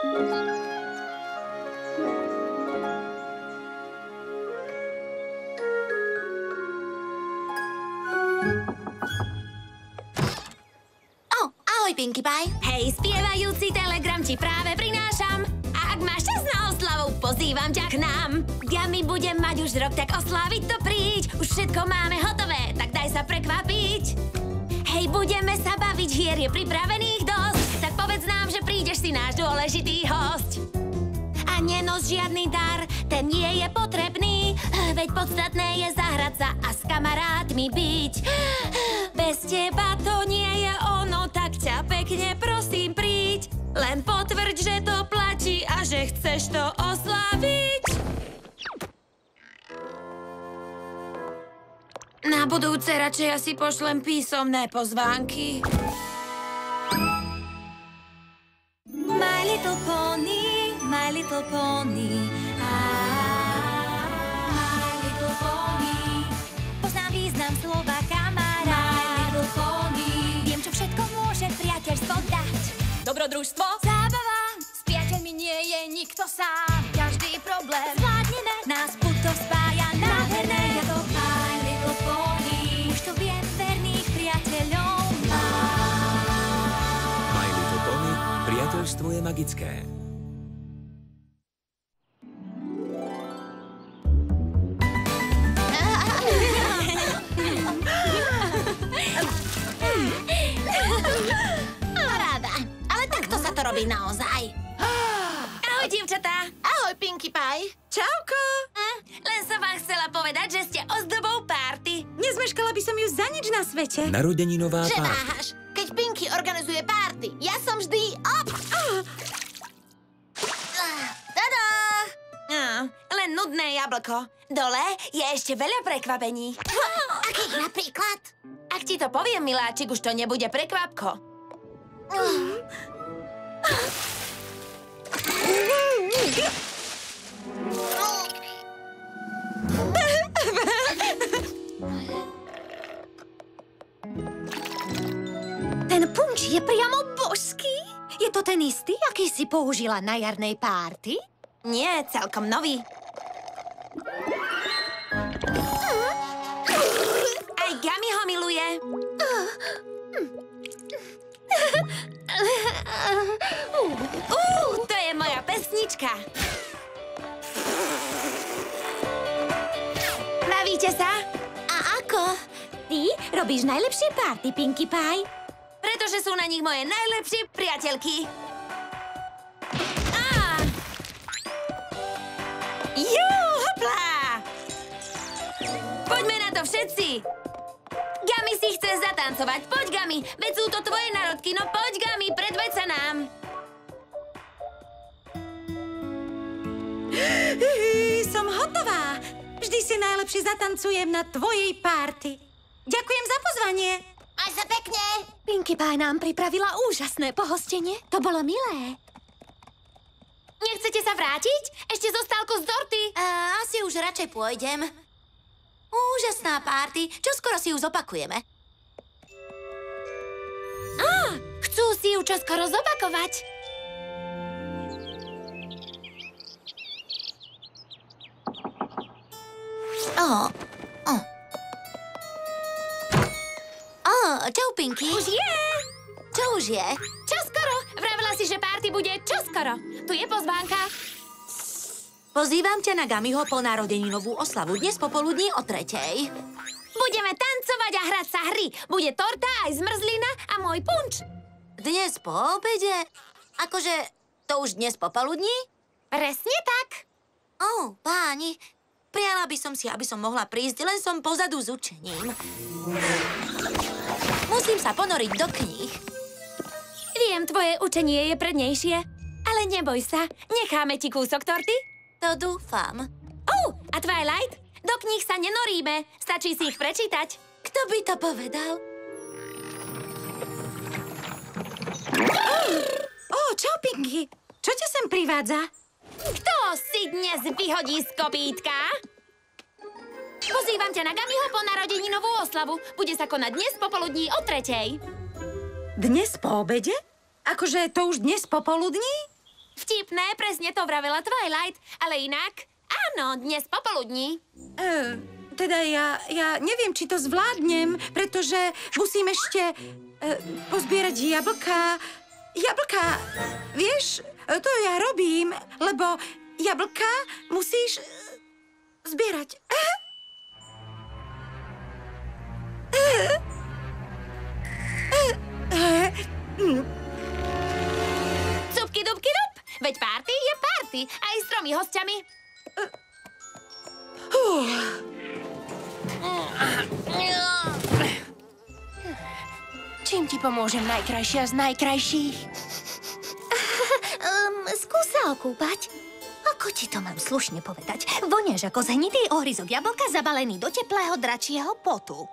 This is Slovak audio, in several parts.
Ahoj, Pinkie Pie. Hej, spievajúci telegram ti práve prinášam. A ak máš čas na oslavu, pozývam ťa k nám. Gummy budem mať už rok, tak osláviť to príď. Už všetko máme hotové, tak daj sa prekvapiť. Hej, budeme sa baviť, hier je pripravených dosť. Tak povedz nám, že prídeš si náš dôležitý hosť. A nenos žiadny dar, ten nie je potrebný. Veď podstatné je zahrať sa a s kamarátmi byť. Bez teba to nie je ono, tak ťa pekne prosím príď. Len potvrď, že to platí a že chceš to oslaviť. Na budúce radšej asi pošlem písomné pozvánky. My little pony, my little pony. My little pony. Poznám význam slova kamarát. My little pony. Viem, čo všetko môže priateľstvo dať. Dobrodružstvo, zábava, s priateľmi nie je nikto sám. Každý problém zvládneme, nás puto spája nádherné. Ja to My little pony. Už to viem, verných priateľov mám. My little pony, priateľstvo je magické. Robí naozaj. Ahoj, dievčatá. Ahoj, Pinkie Pie. Čauko. Len som vám chcela povedať, že ste ozdobou párty. Nezmeškala by som ju za nič na svete. Narodeninová Že párty. váhaš. Keď Pinkie organizuje párty, ja som vždy Tada! Len nudné jablko. Dole je ešte veľa prekvapení. Akých napríklad? Ak ti to poviem, miláčik, už to nebude prekvapko. Ten punč je priamo božský. Je to ten istý, aký si použila na jarnej párty? Nie, celkom nový. Aj Gummy ho miluje. To je moja pesnička. Bavíte sa? A ako? Ty robíš najlepšie párty, Pinkie Pie. Pretože sú na nich moje najlepšie priateľky. Hopla! Poďme na to všetci. Gummy si chce zatancovať. Poď, Gummy, veď sú to tvoje národky. No poď, Gummy, predveď sa nám. Som hotová. Vždy si najlepšie zatancujem na tvojej párty. Ďakujem za pozvanie. Maj sa pekne. Pinkie Pie nám pripravila úžasné pohostenie. To bolo milé. Nechcete sa vrátiť? Ešte zostal kus dorty. Asi už radšej pôjdem. Úžasná párty. Čoskoro si ju zopakujeme. Chcú si ju čoskoro zopakovať. Čau, Pinkie. Už je. Čo už je? Čoskoro. Vravila si, že párty bude čoskoro. Tu je pozvánka. Pozývam ťa na Gummyho ponarodeninovú oslavu dnes popoludní o 3:00. Budeme tancovať a hrať sa hry. Bude torta, aj zmrzlina a môj punč. Dnes po obede? Akože to už dnes popoludní? Presne tak. Páni, prijala by som si, aby som mohla prísť, len som pozadu s učením. Musím sa ponoriť do kníh. Viem, tvoje učenie je prednejšie, ale neboj sa, necháme ti kúsok torty. To dúfam. A Twilight? Do kníh sa nenoríme, stačí si ich prečítať. Kto by to povedal? Čau, Pinkie. Čo ťa sem privádza? Kto si dnes vyhodí z kopítka? Pozývam ťa na Gummyho ponarodeninovú oslavu. Bude sa konať dnes popoludní o 3:00. Dnes po obede? Akože to už dnes popoludní? Vtipné, presne to vravela Twilight, ale inak, áno, dnes popoludní. Teda ja neviem, či to zvládnem, pretože musím ešte pozbierať jablká. Jablká, vieš, to ja robím, lebo jablká musíš zbierať. Cupky, dubky, dub. Veď party je party, aj s 3 hostiami. Čím ti pomôžem, najkrajšia z najkrajších? Skús sa okúpať. Ako ti to mám slušne povedať? Vonieš ako zhnitý ohryzok jablka zabalený do teplého dračieho potu.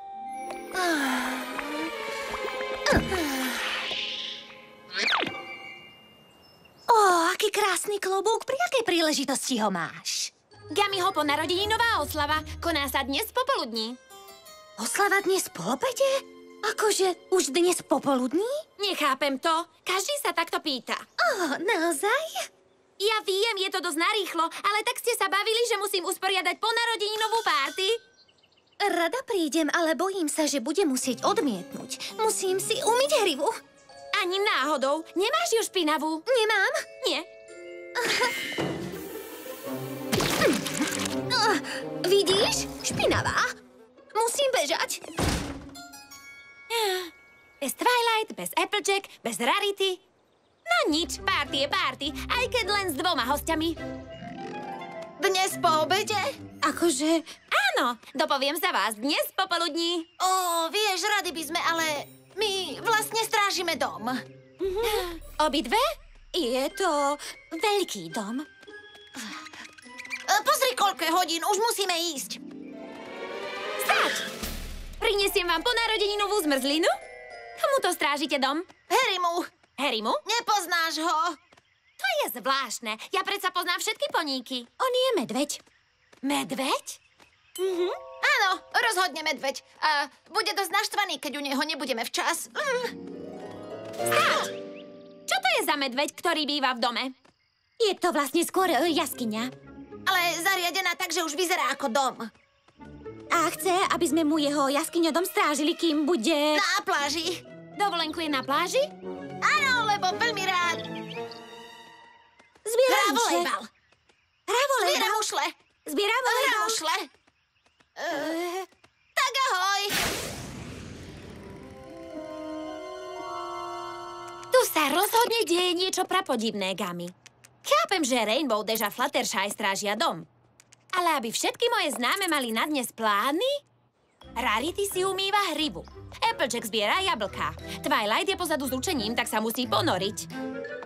Aký krásny klobúk. Pri akej príležitosti ho máš? Gamiho ponarodeninová oslava koná sa dnes popoludní. Oslava dnes po obede? Akože už dnes popoludní? Nechápem to. Každý sa takto pýta. Naozaj? Ja viem, je to dosť narýchlo, ale tak ste sa bavili, že musím usporiadať ponarodeninovú párty. Rada prídem, ale bojím sa, že budem musieť odmietnúť. Musím si umyť hrivu. Ani náhodou. Nemáš ju špinavú? Nemám? Nie. Vidíš? Špinavá. Musím bežať. Bez Twilight, bez Applejack, bez Rarity. No nič, party je party, aj keď len s 2 hostiami. Dnes po obede? Akože... Áno, dopoviem za vás dnes popoludní. Vieš, rady by sme, ale my vlastne strážime dom. Obidve? Je to veľký dom. Pozri, koľko je hodín, už musíme ísť. Stať! Prinesiem vám ponarodeninovú zmrzlinu? Komu to strážite dom? Harrymu. Harrymu? Nepoznáš ho? To je zvláštne. Ja predsa poznám všetky poníky. On je medveď. Medveď? Áno, rozhodne medveď. A bude dosť naštvaný, keď u neho nebudeme včas. Stať! Čo to je za medveď, ktorý býva v dome? Je to vlastne skôr jaskyňa. Ale zariadená tak, že už vyzerá ako dom. A chce, aby sme mu jeho jaskyňodom strážili, kým bude... Na pláži. Dovolenku je na pláži? Áno, lebo veľmi rád. Zbiera Hrá volejbal. Hrá Zbiera volejbal. mušle. Zbiera Hrá volejbal. mušle. Tak ahoj. Tu sa rozhodne deje niečo prapodivné, Gami. Chápem, že Rainbow Dash a Fluttershy strážia dom. Ale aby všetky moje známe mali na dnes plány? Rarity si umýva hrivu. Applejack zbiera jablká. Twilight je pozadu s učením, tak sa musí ponoriť.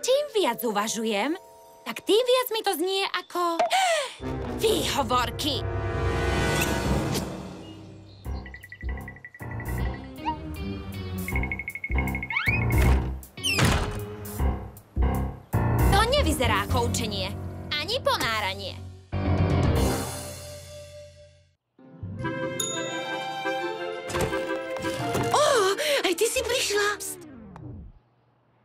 Čím viac uvažujem, tak tým viac mi to znie ako... výhovorky. To nevyzerá ako učenie. Ani ponáranie. Aj ty si prišla?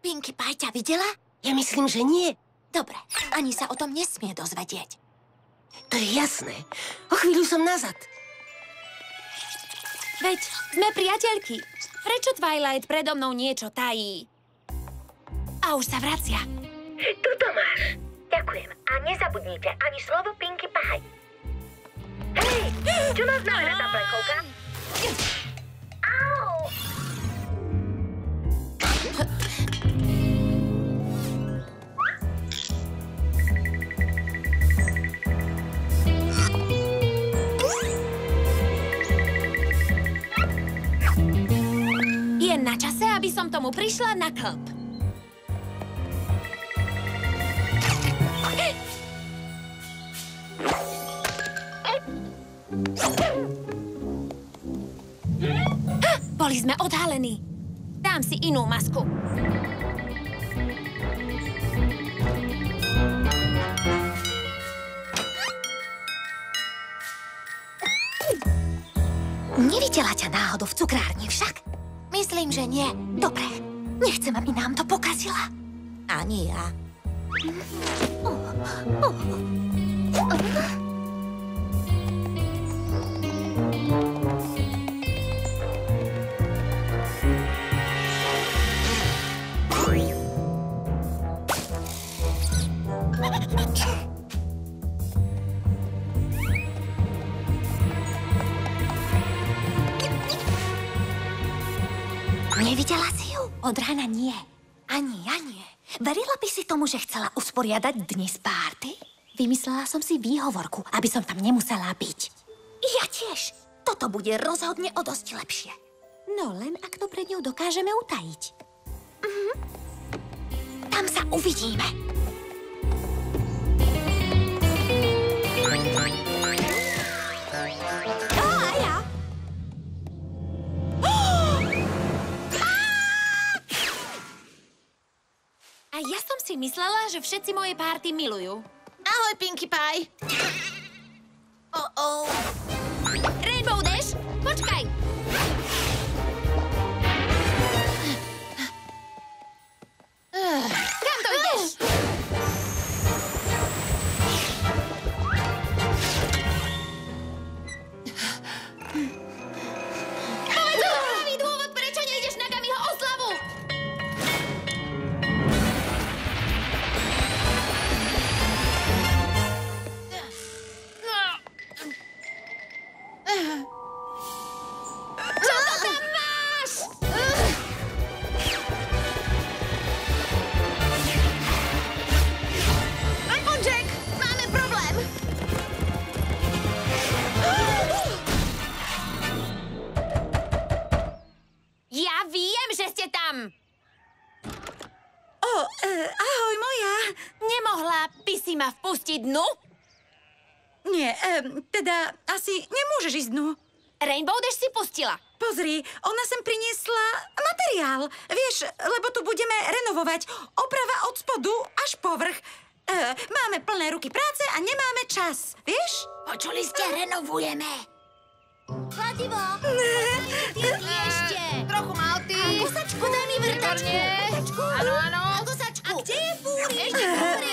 Pinkie Pie ťa videla? Ja myslím, že nie. Dobre, ani sa o tom nesmie dozvedieť. To je jasné. O chvíľu som nazad. Veď sme priateľky. Prečo Twilight predo mnou niečo tají? A už sa vracia. Tuto máš. Ďakujem. A nezabudnite ani slovo Pinkie Pie. Hej, čo má znamená tá plechovka? Au! Je na čase, aby som tomu prišla na klb. Boli sme odhalení. Dám si inú masku. Nevidela ťa náhodou v cukrárni však? Myslím, že nie. Dobre, nechcem, aby nám to pokazila. Ani ja. Nevidela si ju? Od rána nie. Ani ja nie. Verila by si tomu, že chcela usporiadať dnes párty? Vymyslela som si výhovorku, aby som tam nemusela byť. Ja tiež. Toto bude rozhodne o dosť lepšie. No len ak to pred ňou dokážeme utajiť. Tam sa uvidíme. A ja? A ja som si myslela, že všetci moje párty milujú. Ahoj, Pinkie Pie. Rainbow Dash, počkaj! Kam to ideš? Povedz mi pravý dôvod, prečo nejdeš na Gamiho oslavu! Čo to tam máš? Jack, máme problém. Ja viem, že ste tam! Ahoj, moja. Nemohla by si ma vpustiť dnu? Nie, teda asi nemôžeš ísť dnu. Rainbow Dash si pustila. Pozri, ona sem priniesla materiál. Vieš, lebo tu budeme renovovať. Oprava od spodu až povrch. Máme plné ruky práce a nemáme čas, vieš? Počuli ste, renovujeme. Kladivo! Ešte! Trochu malty. Kosačku, daj mi vrtačku. Vrtačku. Áno, áno. A kosačku. A kde je fúri? Ešte fúri.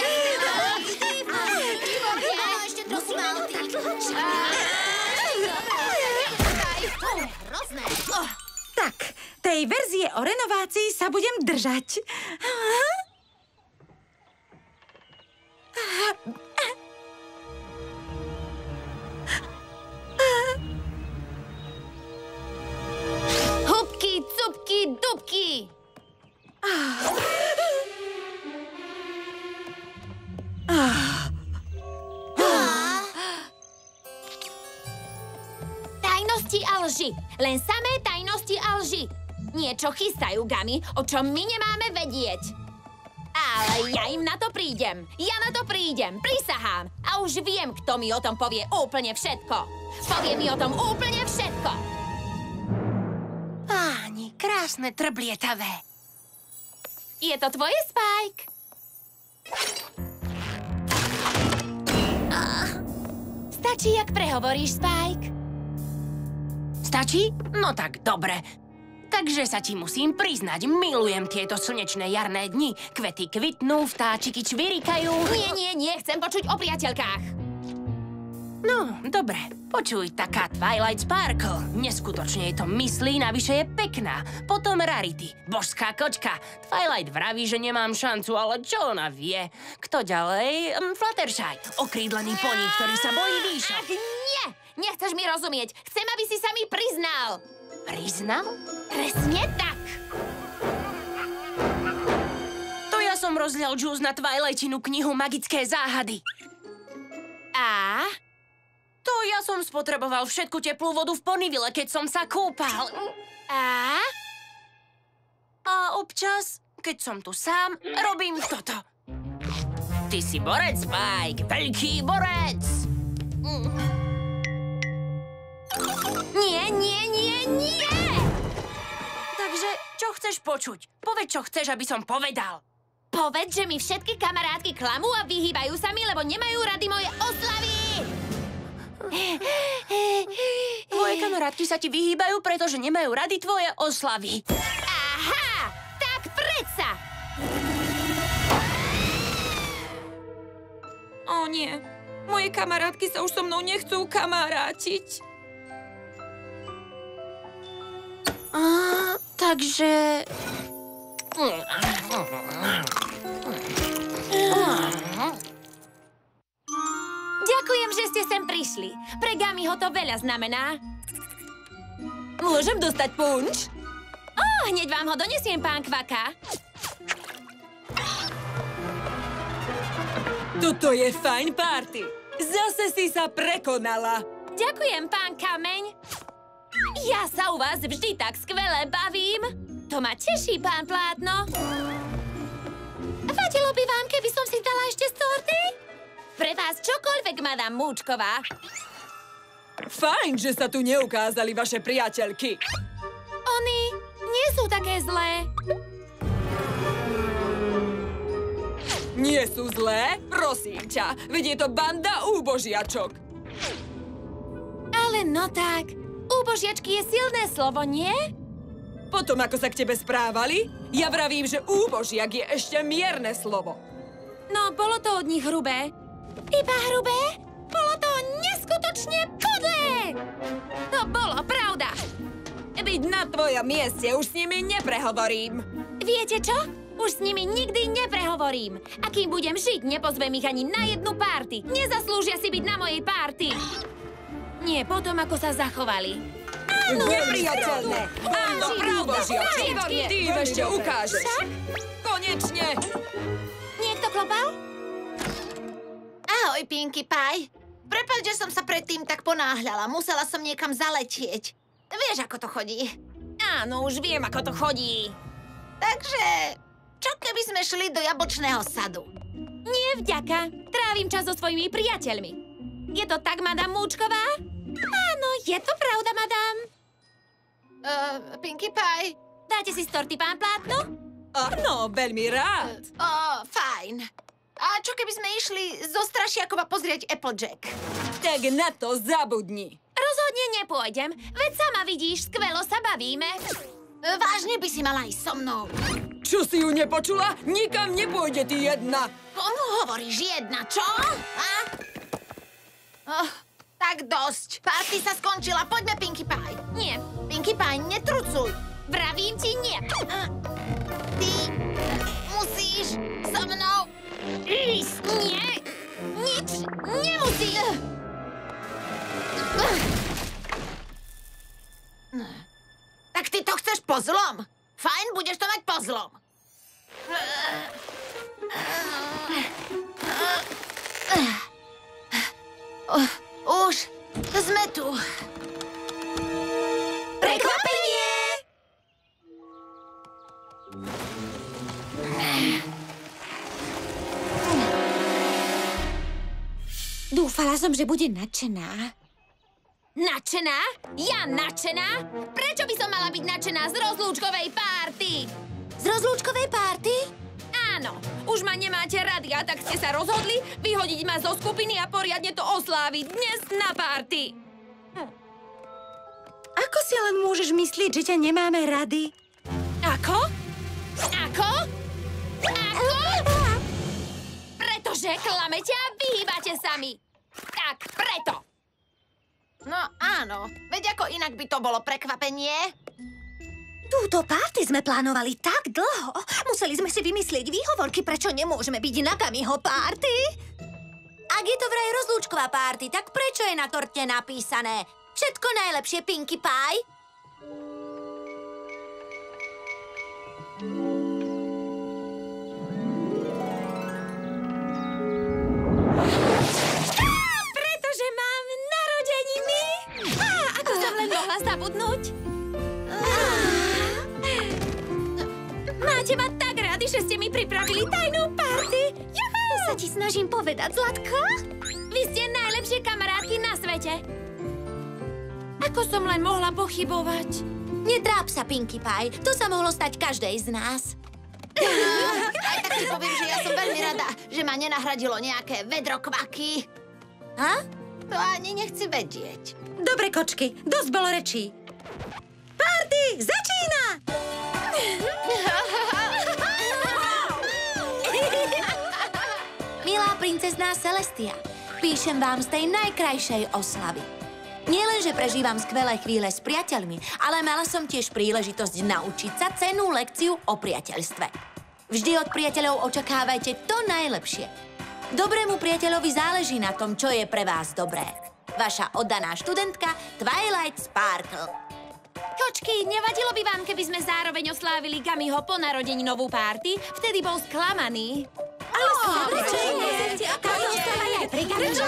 Kde je fúri? Áno, ešte trochu malty. To je hrozné. Tak, tej verzie o renovácii sa budem držať. Hubky, cupky, dubky. Tajnosti a lži. Len samé tajnosti a lži. Niečo chystajú, Gami, o čom my nemáme vedieť. Ale ja im na to prídem. Ja na to prídem, prisahám. A už viem, kto mi o tom povie úplne všetko. Povie mi o tom úplne všetko. Páni, krásne trblietavé. Je to tvoje, Spike? Stačí, jak prehovoríš, Spike. Stačí? No tak dobre. Takže sa ti musím priznať, milujem tieto slnečné jarné dni. Kvety kvitnú, vtáčiky čvirikajú. Nie, chcem počuť o priateľkách. No, dobre, počuj, taká Twilight Sparkle. Neskutočne jej to myslí, navyše je pekná. Potom Rarity, božská kočka. Twilight vraví, že nemám šancu, ale čo ona vie? Kto ďalej? Fluttershy, okrídlený poník, ktorý sa bojí výšok. Ach, nie! Nechceš mi rozumieť. Chcem, aby si sa mi priznal. Priznal? Presne tak. To ja som rozlial džús na Twilightinu knihu Magické záhady. A? To ja som spotreboval všetku teplú vodu v Ponyville, keď som sa kúpal. A? A občas, keď som tu sám, robím toto. Ty si borec, Spike, veľký borec. Nie! Takže, čo chceš počuť? Povedz, čo chceš, aby som povedal. Povedz, že mi všetky kamarátky klamú a vyhýbajú sa mi, lebo nemajú rady moje oslavy! Tvoje kamarátky sa ti vyhýbajú, pretože nemajú rady tvoje oslavy. Aha! Tak predsa! nie. Moje kamarátky sa už so mnou nechcú kamarátiť. Takže... Ďakujem, že ste sem prišli. Pre Gamiho to veľa znamená. Môžem dostať punč? Hneď vám ho donesiem, pán Kvaka. Toto je fajn party. Zase si sa prekonala. Ďakujem, pán Kameň. Ja sa u vás vždy tak skvele bavím. To ma teší, pán Plátno. Vadilo by vám, keby som si dala ešte z torty? Pre vás čokoľvek, madam Múčková. Fajn, že sa tu neukázali vaše priateľky. Oni nie sú také zlé. Nie sú zlé? Prosím ťa, veď je to banda úbožiačok. Ale no tak, úbožiačky je silné slovo, nie? Potom, ako sa k tebe správali, ja vravím, že úbožiak je ešte mierne slovo. No, bolo to od nich hrubé. Iba hrubé? Bolo to neskutočne podlé! To bolo pravda. Byť na tvojom mieste už s nimi neprehovorím. Viete čo? Už s nimi nikdy neprehovorím. A kým budem žiť, nepozvem ich ani na jednu párty. Nezaslúžia si byť na mojej párty. Nie potom, ako sa zachovali. Nepriateľné! Bando úbožiačok! Ty im ešte ukážeš. Konečne! Niekto klopal? Ahoj, Pinkie Pie. Prepáč, že som sa predtým tak ponáhľala. Musela som niekam zaletieť. Vieš, ako to chodí. Áno, už viem, ako to chodí. Takže, čo keby sme šli do jablčného sadu? Nie vďaka. Trávim čas so svojimi priateľmi. Je to tak, madam Múčková? Áno, je to pravda, madam. Pinkie Pie? Dáte si z torty, pán Plátno? Áno, veľmi rád. Fajn. A čo keby sme išli zo Strašiakova pozrieť Applejack? Tak na to zabudni. Rozhodne nepôjdem, veď sama vidíš, skvelo sa bavíme. Vážne by si mala ísť so mnou. Čo si ju nepočula? Nikam nepôjde ty jedna. Komu hovoríš jedna, čo? Tak dosť. Party sa skončila, poďme, Pinkie Pie. Nie, Pinkie Pie, netrucuj. vravím ti nie. Ty musíš so mnou ísť. Nie, nič nemusí. Tak ty to chceš po zlom? Fajn, budeš to mať po zlom. Už sme tu. Prekvapenie! Dúfala som, že bude nadšená. Nadšená? Ja nadšená? Prečo by som mala byť nadšená z rozlúčkovej párty? Z rozlúčkovej párty? Áno, už ma nemáte rady a tak ste sa rozhodli vyhodiť ma zo skupiny a poriadne to osláviť dnes na párty. Ako si len môžeš myslieť, že ťa nemáme rady? Ako? Ako? Ako? Pretože klamete a vyhýbate sa mi. Tak preto. No áno, veď ako inak by to bolo prekvapenie? Túto párty sme plánovali tak dlho. Museli sme si vymyslieť výhovorky, prečo nemôžeme byť na Gamiho párty. Ak je to vraj rozlúčková párty, tak prečo je na torte napísané všetko najlepšie, Pinkie Pie? Pretože mám narodeniny. Ako som len mohla zabudnúť? Máte ma tak rady, že ste mi pripravili tajnú party. Juhu! To sa ti snažím povedať, Zlatko. Vy ste najlepšie kamarátky na svete. Ako som len mohla pochybovať? Netráp sa, Pinkie Pie. To sa mohlo stať každej z nás. Aj tak ti poviem, že ja som veľmi rada, že ma nenahradilo nejaké vedro kvaky. To ani nechci vedieť. Dobre, kočky, dosť bolo rečí. Party začína! Milá princezná Celestia. Píšem vám z tej najkrajšej oslavy. Nielenže prežívam skvelé chvíle s priateľmi, ale mala som tiež príležitosť naučiť sa cennú lekciu o priateľstve. Vždy od priateľov očakávajte to najlepšie. Dobrému priateľovi záleží na tom, čo je pre vás dobré. Vaša oddaná študentka Twilight Sparkle. Kočky, nevadilo by vám, keby sme zároveň oslávili Gamiho ponarodeninovú párty? Vtedy bol sklamaný. Ale samozrejme. Táto oslava je aj pri Gamiho.